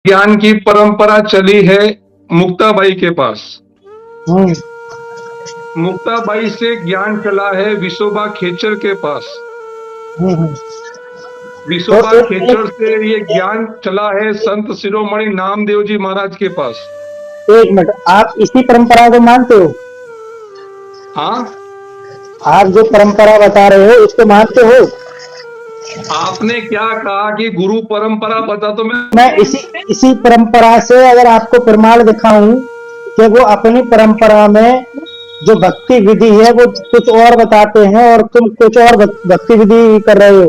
ज्ञान की परंपरा चली है मुक्ताबाई के पास। हम्म, मुक्ताबाई से ज्ञान चला है विशोबा खेचर के पास। हम्म। तो विशोबा खेचर से ये ज्ञान चला है संत शिरोमणि नामदेव जी महाराज के पास। एक मिनट, आप इसी परंपरा को मानते हो? हाँ, आप जो परंपरा बता रहे हो उसको मानते हो? आपने क्या कहा कि गुरु परंपरा बता, तो मैं इसी इसी परंपरा से अगर आपको प्रमाण दिखाऊं कि वो अपनी परंपरा में जो भक्ति विधि है वो कुछ और बताते हैं और तुम कुछ और भक्ति विधि कर रहे हो।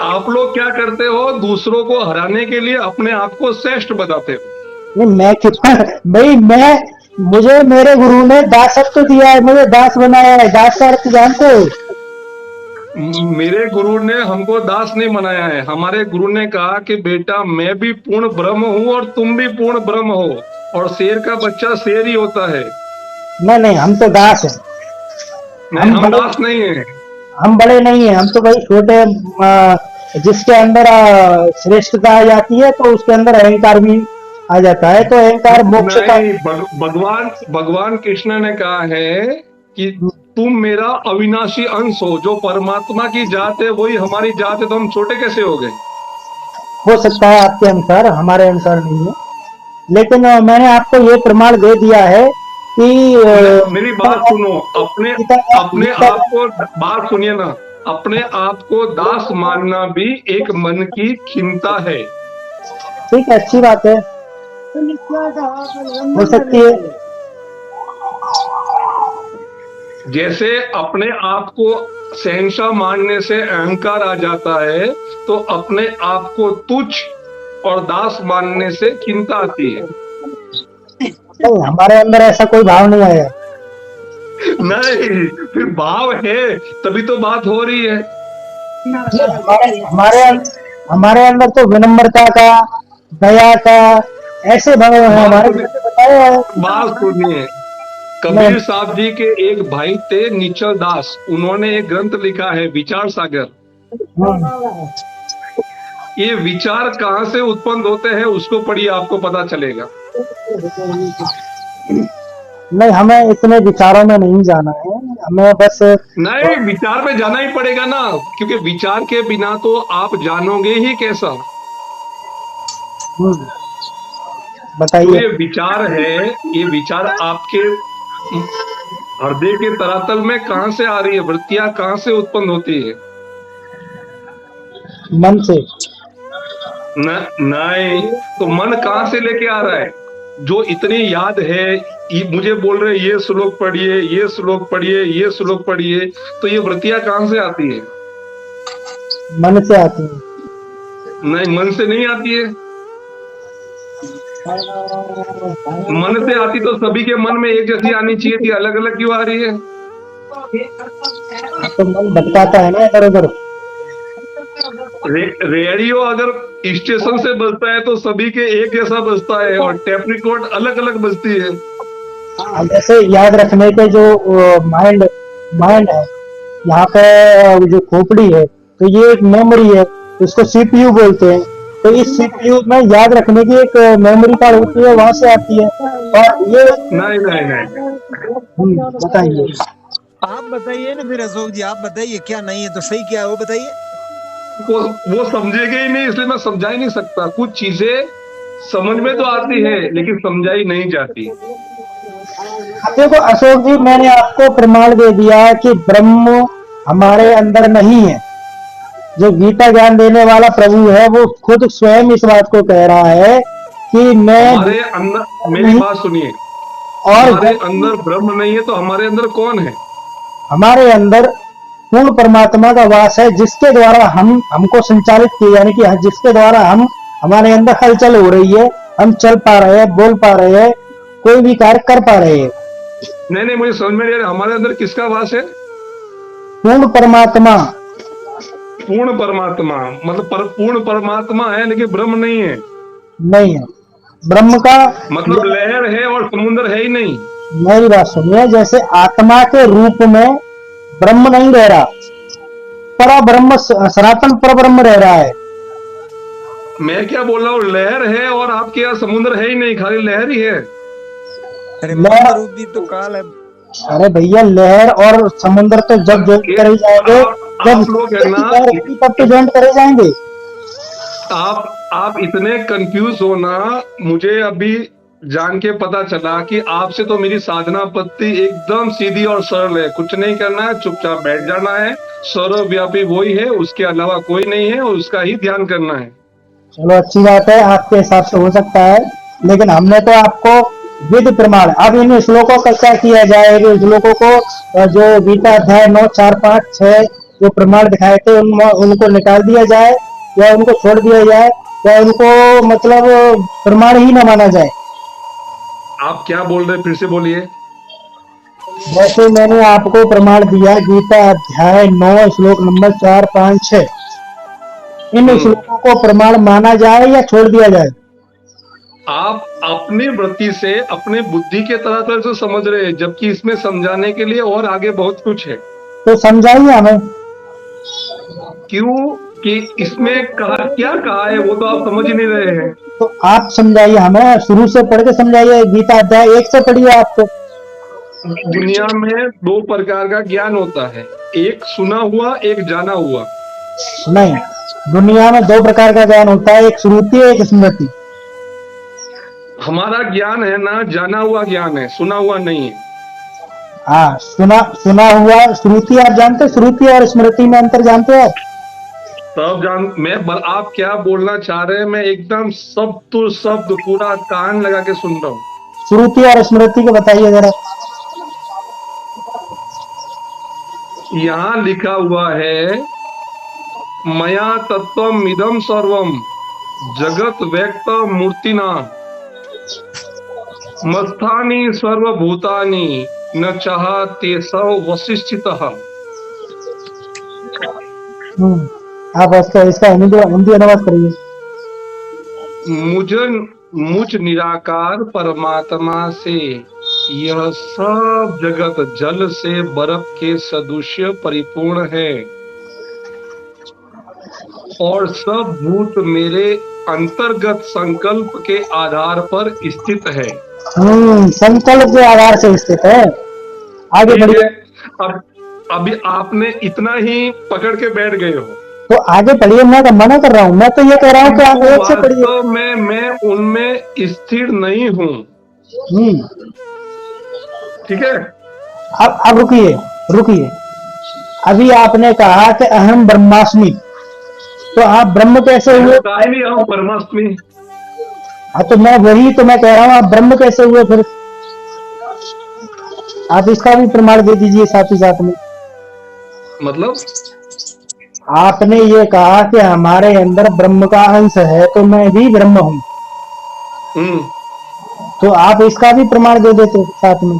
आप लोग क्या करते हो, दूसरों को हराने के लिए अपने आप को श्रेष्ठ बताते हो। नहीं, मैं कितना भाई, मुझे मेरे गुरु ने दासत्व दिया है, मुझे दास बनाया है। दास का अर्थ जानते हो? मेरे गुरु ने हमको दास नहीं बनाया है। हमारे गुरु ने कहा कि बेटा मैं भी पूर्ण ब्रह्म हूँ और तुम भी पूर्ण ब्रह्म हो, और शेर का बच्चा शेर ही होता है। नहीं, हम तो दास हैं। नहीं, हम दास नहीं है। हम बड़े नहीं है, हम तो भाई छोटे। जिसके अंदर श्रेष्ठता आ जाती है तो उसके अंदर अहंकार भी आ जाता है, तो अहंकार मोक्ष का। नहीं, भगवान कृष्ण ने कहा है कि तुम मेरा अविनाशी अंश हो। जो परमात्मा की जात है वही हमारी जात है, तो हम छोटे कैसे हो गए? हो सकता है आपके अनुसार, हमारे अनुसार नहीं है। लेकिन मैंने आपको ये प्रमाण दे दिया है कि मेरी बात सुनो। अपने अपने आप को, बात सुनिए ना, अपने आप को दास मानना भी एक मन की खिन्नता है। ठीक है, अच्छी बात है, हो सकती है। जैसे अपने आप को शहंशाह मानने से अहंकार आ जाता है, तो अपने आप को तुच्छ और दास मानने से खिन्नता आती है। नहीं, हमारे अंदर ऐसा कोई भाव नहीं आया। नहीं, फिर भाव है तभी तो बात हो रही है। हमारे अंदर तो विनम्रता का, दया का, ऐसे भाव है हमारे। बताया है। बात सुनिए, कबीर साहब जी के एक भाई थे निश्चल दास, उन्होंने एक ग्रंथ लिखा है विचार सागर। ये विचार कहाँ से उत्पन्न होते हैं उसको पढ़िए, आपको पता चलेगा। नहीं, हमें इतने विचारों में नहीं जाना है, हमें बस। नहीं, विचार में जाना ही पड़ेगा ना, क्योंकि विचार के बिना तो आप जानोगे ही कैसा। बताइए। ये विचार है, ये विचार आपके हृदय के तरातल में कहां से आ रही है? वृत्तियां कहां से उत्पन्न होती है? मन से। नहीं, तो मन कहां से लेके आ रहा है? जो इतनी याद है, मुझे बोल रहे ये श्लोक पढ़िए, ये श्लोक पढ़िए, ये श्लोक पढ़िए, तो ये वृत्तियां कहां से आती है? मन से आती है। नहीं, मन से नहीं आती है। मन से आती तो सभी के मन में एक जैसी आनी चाहिए थी, अलग अलग क्यों आ रही है? तो मन भटकाता है ना इधर उधर। रेडियो अगर स्टेशन से बजता है तो सभी के एक जैसा बजता है, और टेप रिकॉर्ड अलग अलग बजती है। जैसे याद रखने के जो माइंड माइंड है, यहाँ पे जो खोपड़ी है, तो ये एक मेमोरी है, इसको सीपीयू बोलते हैं। तो इस सीपीयू में याद रखने की एक मेमोरी कार्ड होती है, वहां से आती है। और ये नहीं, बताइए। आप बताइए ना फिर अशोक जी, आप बताइए क्या नहीं है तो सही क्या है वो बताइए। वो समझेगा ही नहीं, इसलिए मैं समझा ही नहीं सकता। कुछ चीजें समझ में तो आती है लेकिन समझाई नहीं जाती। देखो अशोक जी, मैंने आपको प्रमाण दे दिया कि ब्रह्म हमारे अंदर नहीं है। जो गीता ज्ञान देने वाला प्रभु है वो खुद स्वयं इस बात को कह रहा है कि मैं हमारे अंदर, मेरी बात सुनिए, और हमारे अंदर ब्रह्म नहीं है तो हमारे अंदर कौन है? हमारे अंदर पूर्ण परमात्मा का वास है, जिसके द्वारा हमको संचालित किया, यानी कि जिसके द्वारा हमारे अंदर हलचल हो रही है, हम चल पा रहे हैं, बोल पा रहे हैं, कोई भी कार्य कर पा रहे हैं। नहीं, मुझे समझ में नहीं आ रहा, हमारे अंदर किसका वास है? पूर्ण परमात्मा। पूर्ण परमात्मा मतलब पूर्ण परमात्मा है लेकिन ब्रह्म नहीं है। नहीं है ब्रह्म का मतलब लहर है और समुद्र है ही नहीं। मेरी बात सुनिए, जैसे आत्मा के रूप में ब्रह्म नहीं रह रहा, पर ब्रह्म सनातन पर ब्रह्म रह रहा है। मैं क्या बोल रहा हूँ, लहर है और आपके यहाँ समुद्र है ही नहीं, खाली लहर ही है। अरे लहर, मंद रूप भी तो काल है। अरे भैया लहर और समुद्र तो जब ज्वाइन ये करे जाएंगे, जब आप लोग है की ना, लहर होगी तब तो ज्वाइन करे जाएंगे। आप इतने कंफ्यूज हो ना, मुझे अभी जान के पता चला कि आपसे तो मेरी साधना पद्धति एकदम सीधी और सरल है। कुछ नहीं करना है, चुपचाप बैठ जाना है। सर्वव्यापी वही है, उसके अलावा कोई नहीं है, और उसका ही ध्यान करना है। चलो अच्छी बात है, आपके हिसाब से हो सकता है, लेकिन हमने तो आपको विधि प्रमाण, अब इन श्लोकों का क्या किया जाए, इन श्लोकों को जो गीता अध्याय 9, 4, 5, 6 जो प्रमाण दिखाए थे उनको निकाल दिया जाए, या उनको छोड़ दिया जाए, या उनको मतलब प्रमाण ही न माना जाए। आप क्या बोल रहे, फिर से बोलिए। जैसे मैंने आपको प्रमाण दिया गीता अध्याय 9 श्लोक नंबर 4, 5, 6, इन श्लोकों को प्रमाण माना जाए या छोड़ दिया जाए? आप अपनी वृत्ति से, अपने बुद्धि के तरह से समझ रहे हैं, जबकि इसमें समझाने के लिए और आगे बहुत कुछ है। तो समझाइए हमें। क्यों कि इसमें क्या कहा है वो तो आप समझ ही नहीं रहे हैं। तो आप समझाइए हमें, शुरू से पढ़ के समझाइए, गीता अध्याय 1 से पढ़िए आप तो। दुनिया में दो प्रकार का ज्ञान होता है, एक सुना हुआ, एक जाना हुआ। नहीं, दुनिया में 2 प्रकार का ज्ञान होता है, एक श्रुति, एक स्मृति। हमारा ज्ञान है ना, जाना हुआ ज्ञान है, सुना हुआ नहीं है। हाँ, सुना हुआ श्रुति आप जानते, श्रुति और स्मृति में अंतर जानते हैं आप? सब आप क्या बोलना चाह रहे हैं, मैं एकदम शब्द टू शब्द पूरा कान लगा के सुन रहा हूँ। श्रुति और स्मृति को बताइए जरा। यहाँ लिखा हुआ है, मया तत्वम इदम सर्वम जगत व्यक्त मूर्तिना मस्थानी सर्वभूतानि न चाहते सव वशिष्ठितः। आप इसका हिंदी अनुवाद करिए। मुझ निराकार परमात्मा से यह सब जगत जल से बर्फ के सदृश्य परिपूर्ण है, और सब भूत मेरे अंतर्गत संकल्प के आधार पर स्थित है। संकल्प के आधार से स्थित है। आगे बढ़िए। अब अभी आपने इतना ही पकड़ के बैठ गए हो, तो आगे पढ़िए। मैं तो मना कर रहा हूँ, मैं तो ये कह रहा हूँ कि आप एक से पढ़िए। तो मैं उनमें स्थिर नहीं हूँ। ठीक है, अब रुकिए। अभी आपने कहा कि अहम ब्रह्मास्मि, तो आप ब्रह्म कैसे हुए? ब्रह्मास्मि। हाँ, तो मैं कह रहा हूँ, आप ब्रह्म कैसे हुए फिर? आप इसका भी प्रमाण दे दीजिए साथ ही साथ में। मतलब आपने ये कहा कि हमारे अंदर ब्रह्म का अंश है, तो मैं भी ब्रह्म हूँ। तो आप इसका भी प्रमाण दे देते साथ में।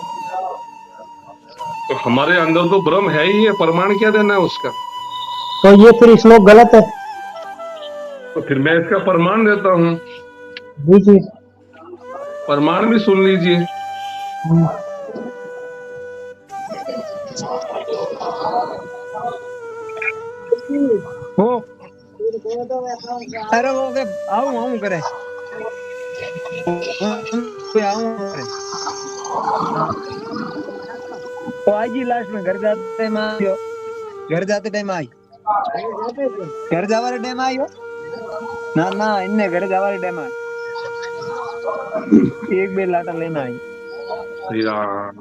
तो हमारे अंदर तो ब्रह्म है ही है, प्रमाण क्या देना है उसका? तो ये फिर श्लोक गलत है। तो फिर मैं इसका प्रमाण देता हूँ। दीजिए। प्रमाण भी सुन लीजिए। हो अरे वो के आऊं करे तो आज ही लास्ट में घर जाते टाइम आई घर जावा टाइम आयो ना इन्ने घर जावा टाइम आई एक बे लाटा लेना आई। श्री राम।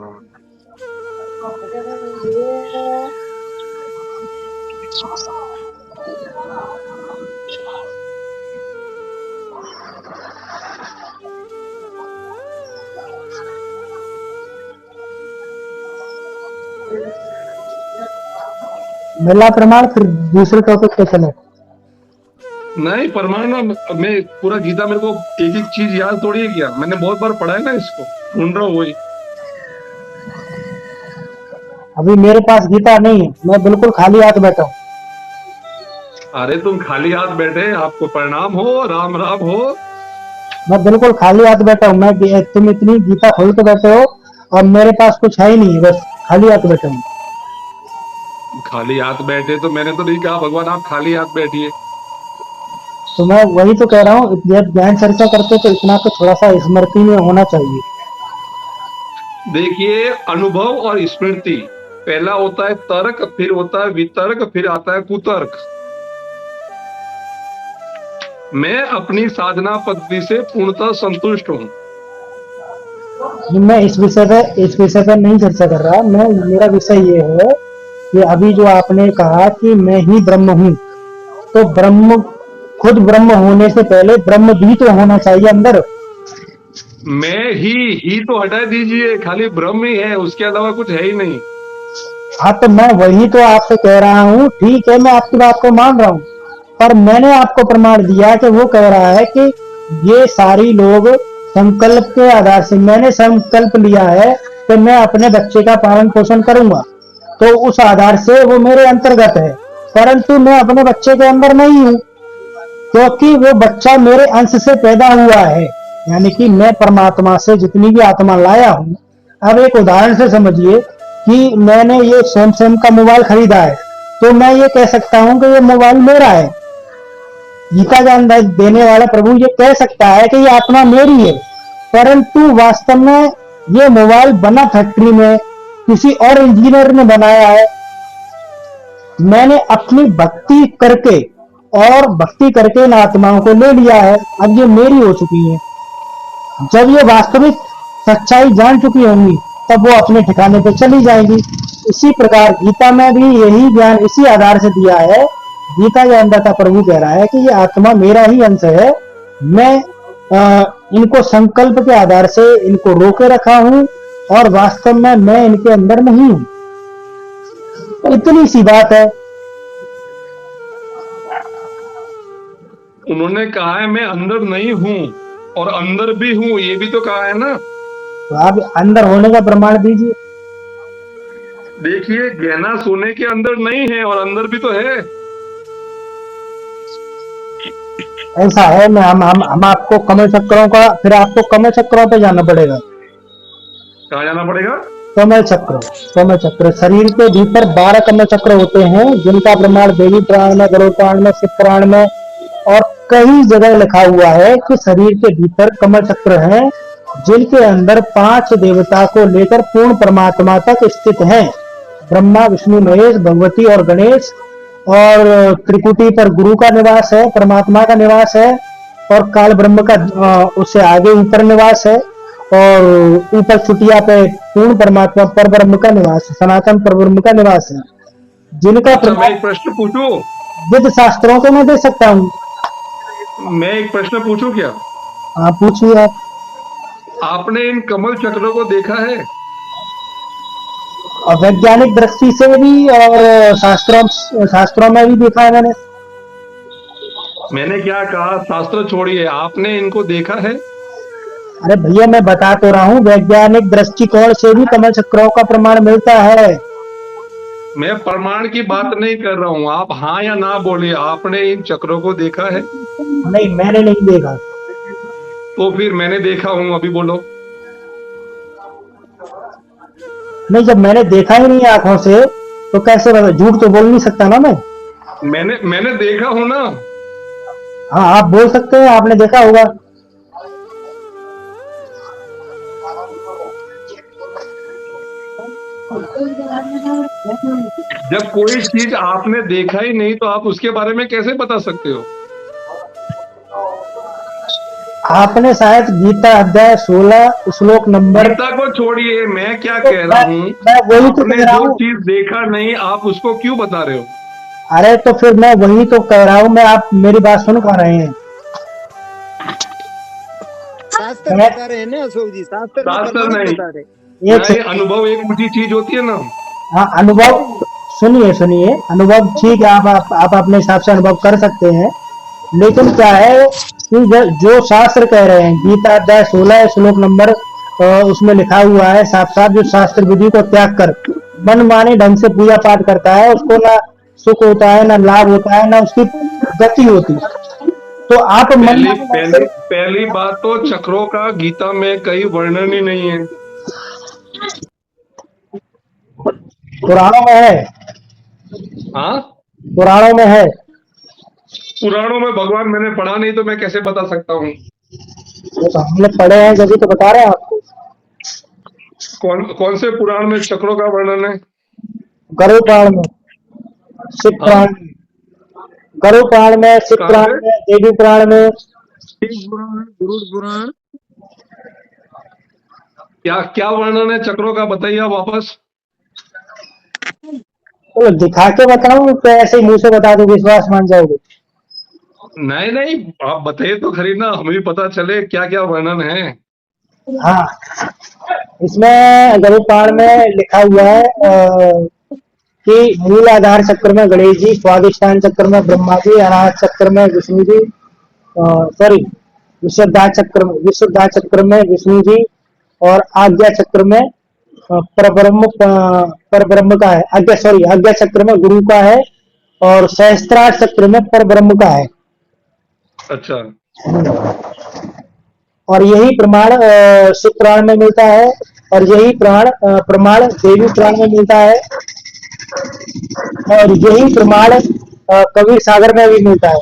मिला प्रमाण, फिर दूसरे टॉपिक पे चले। नहीं, प्रमाण में पूरा गीता मेरे को एक एक चीज याद थोड़ी है किया, मैंने बहुत बार पढ़ा है ना, इसको ढूंढ रहा हूँ वही। अभी मेरे पास गीता नहीं है, मैं बिल्कुल खाली हाथ बैठा हूँ। अरे तुम खाली हाथ बैठे, आपको प्रणाम हो, राम राम हो। मैं बिल्कुल खाली हाथ बैठा हूँ। मैं तुम इतनी गीता खोल के बैठे हो और मेरे पास कुछ है ही नहीं, बस खाली हाथ बैठा हूँ। खाली हाथ बैठे तो मैंने तो नहीं कहा भगवान आप खाली हाथ बैठिए। तो मैं वही तो कह रहा हूँ, जब ज्ञान चर्चा करते तो इतना तो थोड़ा सा स्मृति में होना चाहिए। देखिए, अनुभव और स्मृति, पहला होता है तर्क, फिर होता है वितर्क, फिर आता है कुतर्क। मैं अपनी साधना पद्धति से पूर्णतः संतुष्ट हूँ। मैं इस विषय पे नहीं चर्चा कर रहा। मैं मेरा विषय ये है कि अभी जो आपने कहा कि मैं ही ब्रह्म हूँ, तो ब्रह्म, खुद ब्रह्म होने से पहले ब्रह्म भी तो होना चाहिए अंदर। मैं ही तो हटा दीजिए, खाली ब्रह्म ही है, उसके अलावा कुछ है ही नहीं। हाँ, तो मैं वही तो आपसे कह रहा हूँ, ठीक है, मैं आपकी बात को मान रहा हूँ, पर मैंने आपको प्रमाण दिया कि वो कह रहा है कि ये सारी लोग संकल्प के आधार से, मैंने संकल्प लिया है कि मैं अपने बच्चे का पालन पोषण करूंगा, तो उस आधार से वो मेरे अंतर्गत है, परंतु मैं अपने बच्चे के अंदर नहीं हूँ, क्योंकि वो बच्चा मेरे अंश से पैदा हुआ है। यानी कि मैं परमात्मा से जितनी भी आत्मा लाया हूँ। अब एक उदाहरण से समझिए कि मैंने ये सैमसंग का मोबाइल खरीदा है, तो मैं ये कह सकता हूँ कि ये मोबाइल मेरा है। गीता का अंदाज देने वाला प्रभु ये कह सकता है कि ये आत्मा मेरी है, परंतु वास्तव में ये मोबाइल बना फैक्ट्री में, किसी और इंजीनियर ने बनाया है। मैंने अपनी भक्ति करके इन आत्माओं को ले लिया है, अब ये मेरी हो चुकी है। जब ये वास्तविक सच्चाई जान चुकी होंगी, तब वो अपने ठिकाने पे चली जाएंगी। इसी प्रकार गीता में भी यही ज्ञान इसी आधार से दिया है। गीता के अंदर का प्रभु कह रहा है कि ये आत्मा मेरा ही अंश है। मैं इनको संकल्प के आधार से इनको रोके रखा हूँ, और वास्तव में मैं इनके अंदर नहीं हूँ। इतनी सी बात है। उन्होंने कहा है मैं अंदर नहीं हूँ और अंदर भी हूँ, ये भी तो कहा है ना। तो आप अंदर होने का प्रमाण दीजिए। देखिए, गहना सोने के अंदर नहीं है और अंदर भी तो है। ऐसा है, मैं हम आपको कमल चक्रों का, फिर आपको कमल चक्रों पे जाना पड़ेगा। कहाँ जाना पड़ेगा? कमल चक्र। कमल चक्र, शरीर के भीतर 12 कमल चक्र होते हैं, जिनका प्रमाण देवी पुराण में, गरुड़ पुराण में, शिव पुराण में और कई जगह लिखा हुआ है कि शरीर के भीतर कमल चक्र हैं, जिनके अंदर 5 देवता को लेकर पूर्ण परमात्मा तक स्थित हैं। ब्रह्मा, विष्णु, महेश, भगवती और गणेश। और त्रिकुटी पर गुरु का निवास है, परमात्मा का निवास है। और काल ब्रह्म का उससे आगे ऊपर निवास है। और ऊपर चुटिया पे पूर्ण परमात्मा पर ब्रह्म का निवास है, सनातन पर ब्रह्म का निवास है, जिनका अच्छा, मैं प्रमाण एक प्रश्न पूछूं? विद शास्त्रों को मैं दे सकता हूँ। मैं एक प्रश्न पूछूं क्या? आप पूछिए। आप आपने इन कमल चक्रों को देखा है? और वैज्ञानिक दृष्टि से भी, और शास्त्रों में भी देखा है मैंने। मैंने क्या कहा, शास्त्र छोड़िए, आपने इनको देखा है? अरे भैया, मैं बता तो रहा हूँ, वैज्ञानिक दृष्टिकोण से भी कमल चक्रों का प्रमाण मिलता है। मैं प्रमाण की बात नहीं कर रहा हूँ, आप हाँ या ना बोलिए। आपने इन चक्रों को देखा है? नहीं, मैंने नहीं देखा। तो फिर मैंने देखा हूँ, अभी बोलो। नहीं, जब मैंने देखा ही नहीं आंखों से, तो कैसे बता? झूठ तो बोल नहीं सकता ना मैं। मैंने देखा हूँ ना। हाँ, आप बोल सकते हैं, आपने देखा होगा। जब कोई चीज आपने देखा ही नहीं, तो आप उसके बारे में कैसे बता सकते हो? आपने शायद गीता अध्याय 16 श्लोक नंबर, गीता को छोड़िए, मैं क्या तो कह रहा हूँ, मैं वही तो आपने कह रहा जो हूँ। चीज देखा नहीं, आप उसको क्यों बता रहे हो? अरे तो फिर मैं वही तो कह रहा हूँ, मैं, आप मेरी बात सुन पा रहे हैं? शास्त्र मैं बता रहे हैं ना अशोक जी, शास्त्र में शास्त्र प्रमाण नहीं, बता रहे। एक नहीं, सेकंड। अनुभव एक ऊंची चीज होती है ना। हाँ, अनुभव, सुनिए अनुभव ठीक है, आप अपने हिसाब से अनुभव कर सकते हैं, लेकिन क्या है कि जो शास्त्र कह रहे हैं, गीता अध्याय 16 श्लोक नंबर, उसमें लिखा हुआ है साफ साफ, जो शास्त्र विधि को त्याग कर मनमाने ढंग से पूजा पाठ करता है, उसको ना सुख होता है, ना लाभ होता है, ना उसकी गति होती। तो आप पहली मनमाने ढंग पहली से, पहली बात तो चक्रों का गीता में कहीं वर्णन ही नहीं है। पुराणों में है, हाँ, पुराणों में है। पुराणों में भगवान मैंने पढ़ा नहीं तो मैं कैसे बता सकता हूँ। वो तो हमने पढ़े हैं, जब तो बता रहे हैं आपको। कौन कौन से पुराण में चक्रों का वर्णन है? गरुड़ पुराण में, शिव पुराण हाँ, में, गरुड़ पुराण में, शिव कहाँ पुराण पे? में, देवी पुराण में। शिव पुराण, गरुड़ पुराण। क्या क्या वर्णन है चक्रों का, बताइए आप वापस। तो दिखा के बताऊं तो ऐसे ही मुंह से बता दूं, विश्वास मान जाओगे? नहीं नहीं, आप बताइए तो खरी ना, हमें भी पता चले क्या क्या वर्णन है। हाँ, इसमें गरुड़ पुराण में लिखा हुआ है कि मूल आधार चक्र में गणेश जी, स्वादिष्ठान चक्र में ब्रह्मा जी, अनाहत चक्र में विष्णु जी, सॉरी, विशुद्धा चक्र में विष्णु जी, और आज्ञा चक्र में परब्रह्म का है। आज्ञा चक्र में गुरु का है, और सहस्त्रार चक्र में परब्रह्म का है। अच्छा और यही प्रमाण शिव पुराण में मिलता है, और यही प्रमाण देवी पुराण में मिलता है, और यही प्रमाण कबीर सागर में भी मिलता है।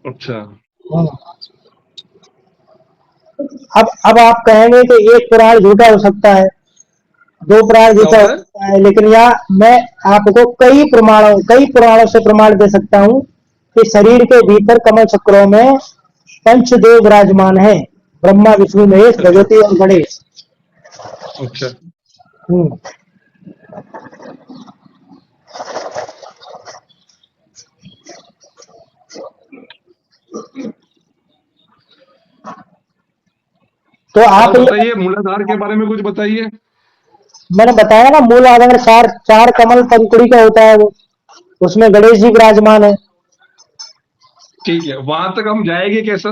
अच्छा। अब आप कहेंगे कि एक पुराण झूठा हो सकता है, दो पुराण क्या झूठा हो होता है? सकता है, लेकिन यह मैं आपको कई पुराणों से प्रमाण दे सकता हूँ कि शरीर के भीतर कमल चक्रों में पंचदेव विराजमान है, ब्रह्मा विष्णु महेश अच्छा भगवती और गणेश। अच्छा। हम्म। तो और आप ये, बताइए मूलाधार के बारे में कुछ बताइए। मैंने बताया ना, मूल आधार चार चार कमल पंखुड़ी का होता है वो, उसमें गणेश जी विराजमान है। ठीक है, वहां तक हम जाएंगे कैसे?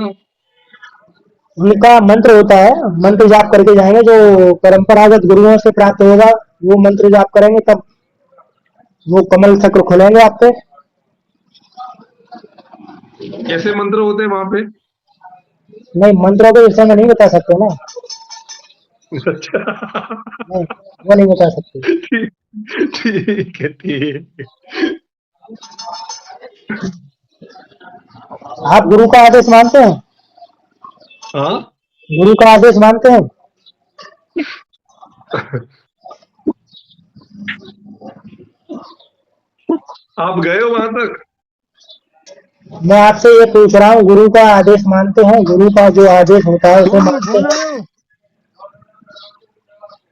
उनका मंत्र होता है, मंत्र जाप करके जाएंगे, जो परंपरागत गुरुओं से प्राप्त होगा, वो मंत्र जाप करेंगे, तब वो कमल चक्र खुलेंगे आप पे। कैसे मंत्र होते हैं वहां पे? नहीं, मंत्रों के विषय में नहीं बता सकते ना। अच्छा। नहीं, वो नहीं बता सकते। ठीक, ठीक है ठीक है। आप गुरु का आदेश मानते हैं? हाँ। गुरु का आदेश मानते हैं? आप गए हो वहां तक? मैं आपसे ये पूछ रहा हूँ, गुरु का आदेश मानते हैं? गुरु का जो आदेश होता है उसे फोन आयो, मानते फोन हैं? आयो।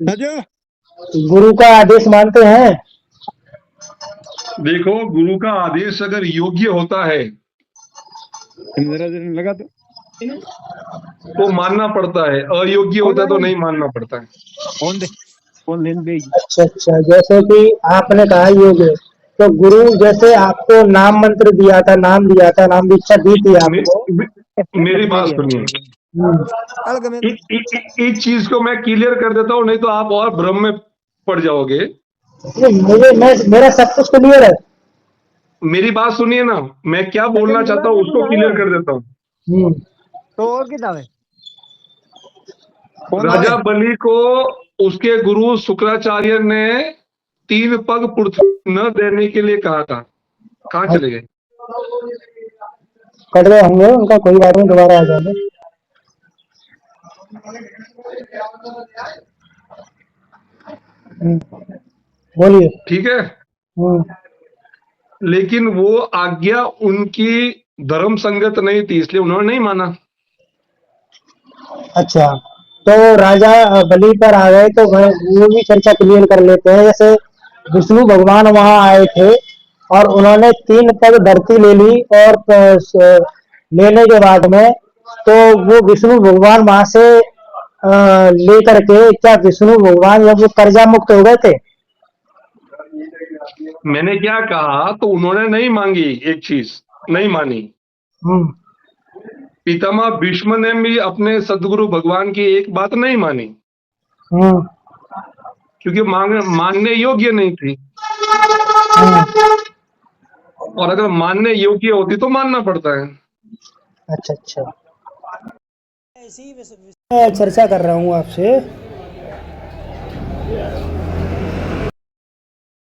राजू, गुरु का आदेश मानते हैं? देखो, गुरु का आदेश अगर योग्य होता है जरा जरा लगा दो। तो मानना पड़ता है, अयोग्य फोन होता है तो आयो, नहीं मानना पड़ता है। फोन दे, फोन लेने देगी। अच्छा अच्छा, जैसे कि आपने कहा योग है, तो गुरु जैसे आपको नाम मंत्र दिया था, नाम दिया था, नाम दीक्षा दी थी मे, आपको। मे, मेरी बात सुनिए। हम्म। अलग में इस चीज को मैं क्लियर कर देता हूँ, नहीं तो आप और भ्रम में पड़ जाओगे। मेरा सब कुछ क्लियर है। मेरी बात सुनिए ना, मैं क्या बोलना बुला चाहता हूँ के उसको बुलायो क्लियर कर देता हूँ। हम्म। तो और किताब है। फोन आवे। राजा बलि को उसके गुरु शुक्राचार्य ने 3 पग पृथ्वी न देने के लिए कहा था, कहाँ चले गए? कट गए होंगे उनका, कोई बात नहीं, दोबारा आ जाएंगे। बोलिए। ठीक है, हम्म। लेकिन वो आज्ञा उनकी धर्म संगत नहीं थी, इसलिए उन्होंने नहीं माना। अच्छा, तो राजा बलि पर आ गए, तो वो भी चर्चा क्लियर कर लेते हैं। जैसे विष्णु भगवान वहां आए थे, और उन्होंने 3 पग धरती ले ली, और लेने के बाद में, तो वो विष्णु भगवान वहां से लेकर के, क्या विष्णु भगवान जब वो कर्जा मुक्त हो गए थे? मैंने क्या कहा, तो उन्होंने नहीं मांगी, एक चीज नहीं मानी। हम्म। पितामह भीष्म ने भी अपने सदगुरु भगवान की एक बात नहीं मानी, हम्म। क्योंकि मानने योग्य नहीं थी। हम्म। और अगर मानने योग्य होती तो मानना पड़ता है। अच्छा अच्छा, ऐसी चर्चा कर रहा हूँ आपसे